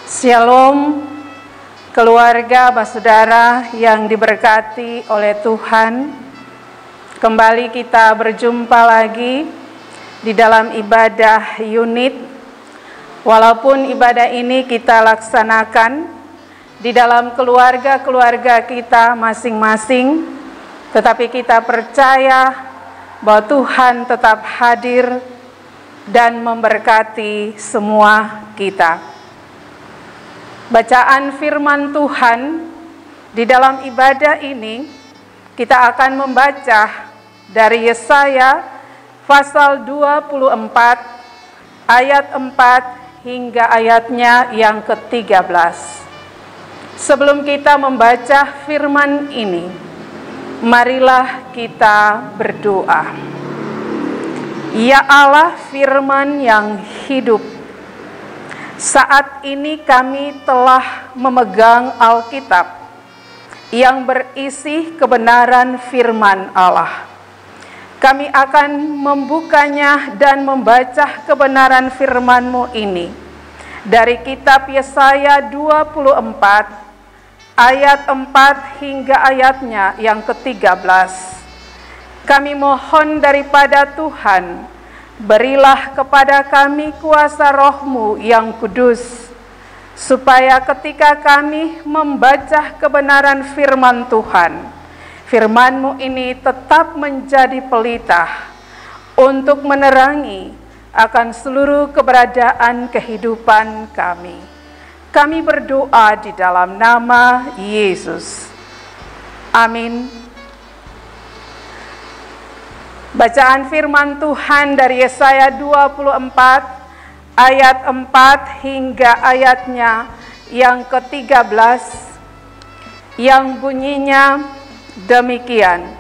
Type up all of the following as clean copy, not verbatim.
Shalom, keluarga saudara yang diberkati oleh Tuhan. Kembali kita berjumpa lagi di dalam ibadah unit. Walaupun ibadah ini kita laksanakan di dalam keluarga-keluarga kita masing-masing, tetapi kita percaya bahwa Tuhan tetap hadir dan memberkati semua kita. Bacaan firman Tuhan di dalam ibadah ini kita akan membaca dari Yesaya pasal 24 ayat 4 hingga ayatnya yang ke-13. Sebelum kita membaca firman ini, marilah kita berdoa. Ya Allah, firman yang hidup, saat ini kami telah memegang Alkitab yang berisi kebenaran firman Allah. Kami akan membukanya dan membaca kebenaran firman-Mu ini dari kitab Yesaya 24 ayat 4 hingga ayatnya yang ke-13. Kami mohon daripada Tuhan, berilah kepada kami kuasa Roh-Mu yang kudus, supaya ketika kami membaca kebenaran firman Tuhan, firman-Mu ini tetap menjadi pelita untuk menerangi akan seluruh keberadaan kehidupan kami. Kami berdoa di dalam nama Yesus. Amin. Bacaan firman Tuhan dari Yesaya 24 ayat 4 hingga ayatnya yang ke-13 yang bunyinya demikian.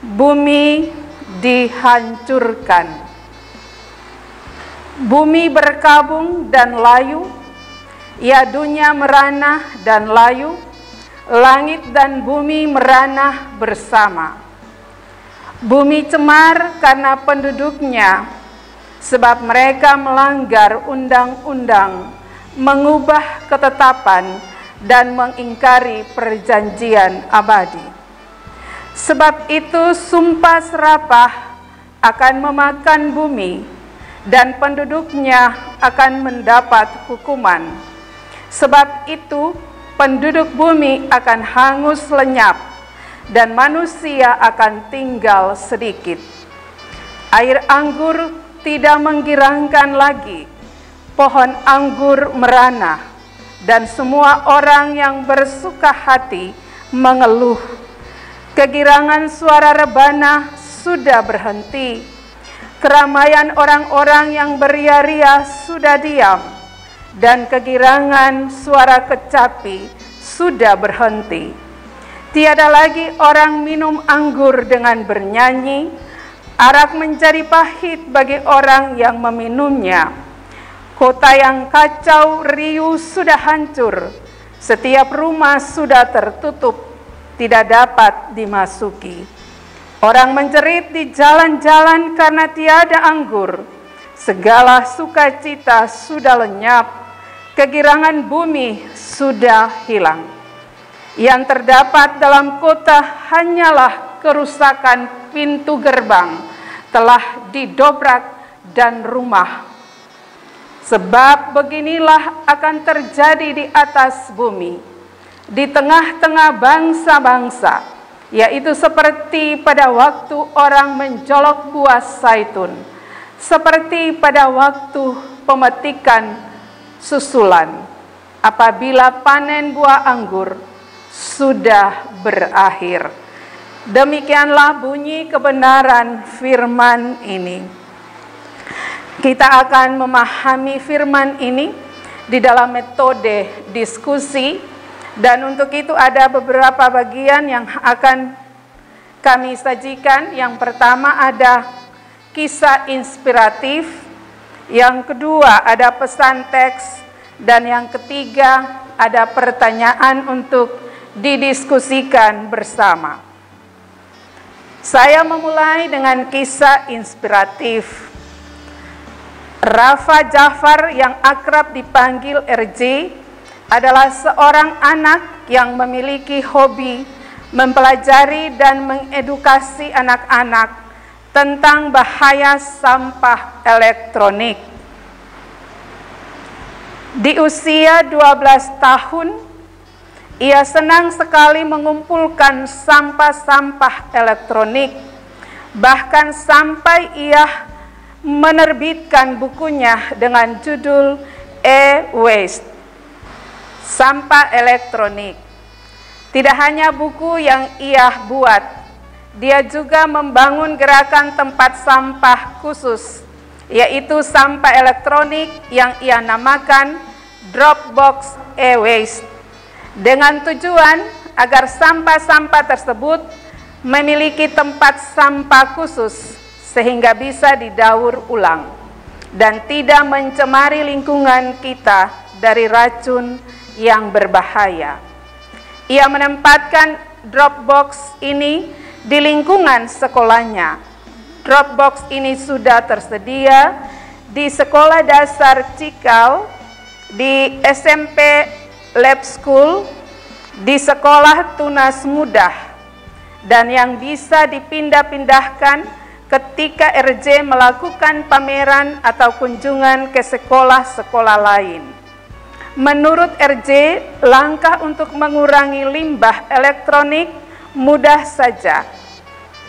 Bumi dihancurkan. Bumi berkabung dan layu, ya dunia merana dan layu, langit dan bumi merana bersama. Bumi cemar karena penduduknya, sebab mereka melanggar undang-undang, mengubah ketetapan, dan mengingkari perjanjian abadi. Sebab itu sumpah serapah akan memakan bumi, dan penduduknya akan mendapat hukuman. Sebab itu penduduk bumi akan hangus lenyap, dan manusia akan tinggal sedikit. Air anggur tidak menggirangkan lagi, pohon anggur merana, dan semua orang yang bersuka hati mengeluh. Kegirangan suara rebana sudah berhenti, keramaian orang-orang yang beria-ria sudah diam, dan kegirangan suara kecapi sudah berhenti. Tiada lagi orang minum anggur dengan bernyanyi, arak menjadi pahit bagi orang yang meminumnya. Kota yang kacau riuh sudah hancur, setiap rumah sudah tertutup, tidak dapat dimasuki. Orang menjerit di jalan-jalan karena tiada anggur, segala sukacita sudah lenyap, kegirangan bumi sudah hilang. Yang terdapat dalam kota hanyalah kerusakan pintu gerbang telah didobrak dan rumah. Sebab beginilah akan terjadi di atas bumi, di tengah-tengah bangsa-bangsa, yaitu seperti pada waktu orang menjolok buah zaitun, seperti pada waktu pemetikan susulan, apabila panen buah anggur sudah berakhir. Demikianlah bunyi kebenaran firman ini. Kita akan memahami firman ini di dalam metode diskusi, dan untuk itu ada beberapa bagian yang akan kami sajikan. Yang pertama ada kisah inspiratif, yang kedua ada pesan teks, dan yang ketiga ada pertanyaan untuk didiskusikan bersama. Saya memulai dengan kisah inspiratif. Rafa Jafar yang akrab dipanggil RJ adalah seorang anak yang memiliki hobi mempelajari dan mengedukasi anak-anak tentang bahaya sampah elektronik. Di usia 12 tahun, ia senang sekali mengumpulkan sampah-sampah elektronik, bahkan sampai ia menerbitkan bukunya dengan judul E-Waste, Sampah Elektronik. Tidak hanya buku yang ia buat, dia juga membangun gerakan tempat sampah khusus, yaitu sampah elektronik yang ia namakan Dropbox E-Waste, dengan tujuan agar sampah-sampah tersebut memiliki tempat sampah khusus sehingga bisa didaur ulang dan tidak mencemari lingkungan kita dari racun yang berbahaya. Ia menempatkan Dropbox ini di lingkungan sekolahnya. Dropbox ini sudah tersedia di Sekolah Dasar Cikal, di SMP Lab School, di Sekolah Tunas Mudah, dan yang bisa dipindah-pindahkan ketika RJ melakukan pameran atau kunjungan ke sekolah-sekolah lain. Menurut RJ, langkah untuk mengurangi limbah elektronik mudah saja.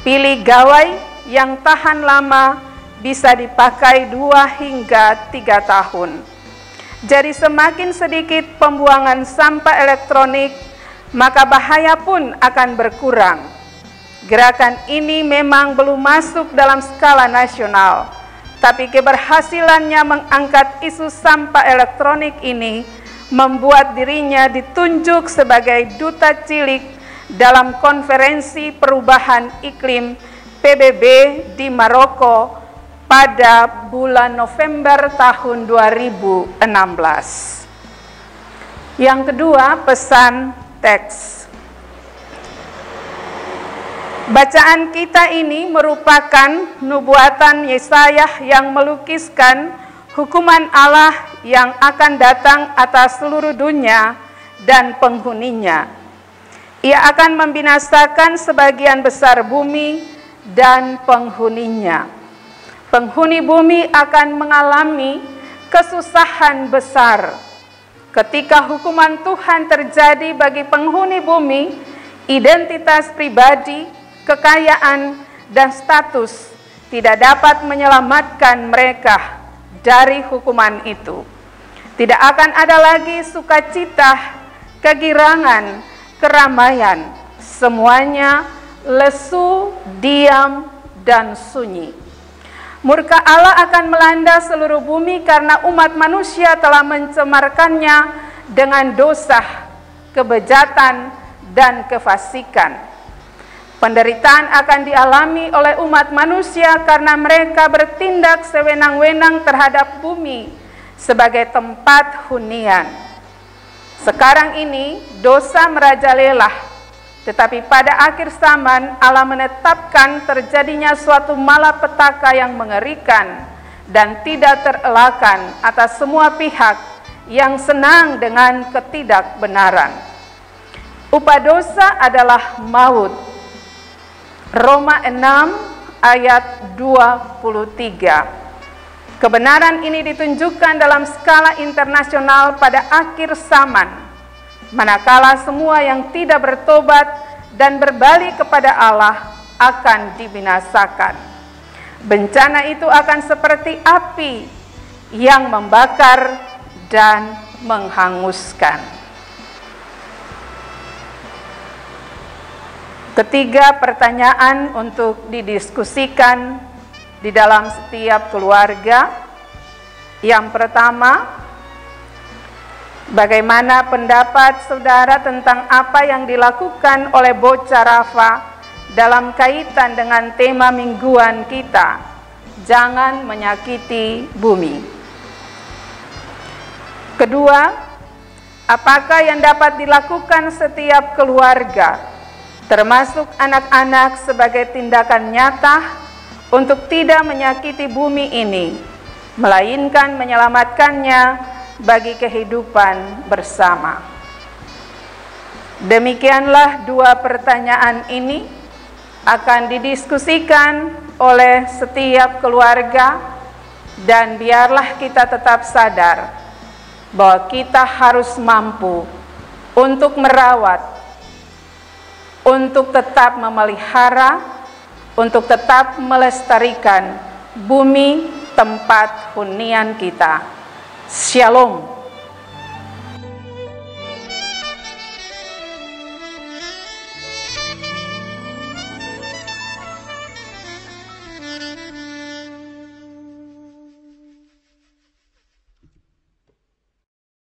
Pilih gawai yang tahan lama, bisa dipakai 2 hingga 3 tahun. Jadi semakin sedikit pembuangan sampah elektronik, maka bahaya pun akan berkurang. Gerakan ini memang belum masuk dalam skala nasional, tapi keberhasilannya mengangkat isu sampah elektronik ini membuat dirinya ditunjuk sebagai duta cilik dalam konferensi perubahan iklim PBB di Maroko pada bulan November tahun 2016. Yang kedua, pesan teks. Bacaan kita ini merupakan nubuatan Yesaya yang melukiskan hukuman Allah yang akan datang atas seluruh dunia dan penghuninya. Ia akan membinasakan sebagian besar bumi dan penghuninya. Penghuni bumi akan mengalami kesusahan besar. Ketika hukuman Tuhan terjadi bagi penghuni bumi, identitas pribadi, kekayaan, dan status tidak dapat menyelamatkan mereka dari hukuman itu. Tidak akan ada lagi sukacita, kegirangan, keramaian. Semuanya lesu, diam, dan sunyi. Murka Allah akan melanda seluruh bumi karena umat manusia telah mencemarkannya dengan dosa, kebejatan, dan kefasikan. Penderitaan akan dialami oleh umat manusia karena mereka bertindak sewenang-wenang terhadap bumi sebagai tempat hunian. Sekarang ini dosa merajalela, tetapi pada akhir zaman Allah menetapkan terjadinya suatu malapetaka yang mengerikan dan tidak terelakkan atas semua pihak yang senang dengan ketidakbenaran. Upah dosa adalah maut. Roma 6 ayat 23. Kebenaran ini ditunjukkan dalam skala internasional pada akhir zaman, manakala semua yang tidak bertobat dan berbalik kepada Allah akan dibinasakan. Bencana itu akan seperti api yang membakar dan menghanguskan. Ketiga pertanyaan untuk didiskusikan di dalam setiap keluarga. Yang pertama, bagaimana pendapat saudara tentang apa yang dilakukan oleh bocah Rafa dalam kaitan dengan tema mingguan kita, jangan menyakiti bumi? Kedua, apakah yang dapat dilakukan setiap keluarga, termasuk anak-anak, sebagai tindakan nyata untuk tidak menyakiti bumi ini, melainkan menyelamatkannya bagi kehidupan bersama. Demikianlah dua pertanyaan ini akan didiskusikan oleh setiap keluarga, dan biarlah kita tetap sadar bahwa kita harus mampu untuk merawat, untuk tetap memelihara, untuk tetap melestarikan bumi tempat hunian kita. Shalom.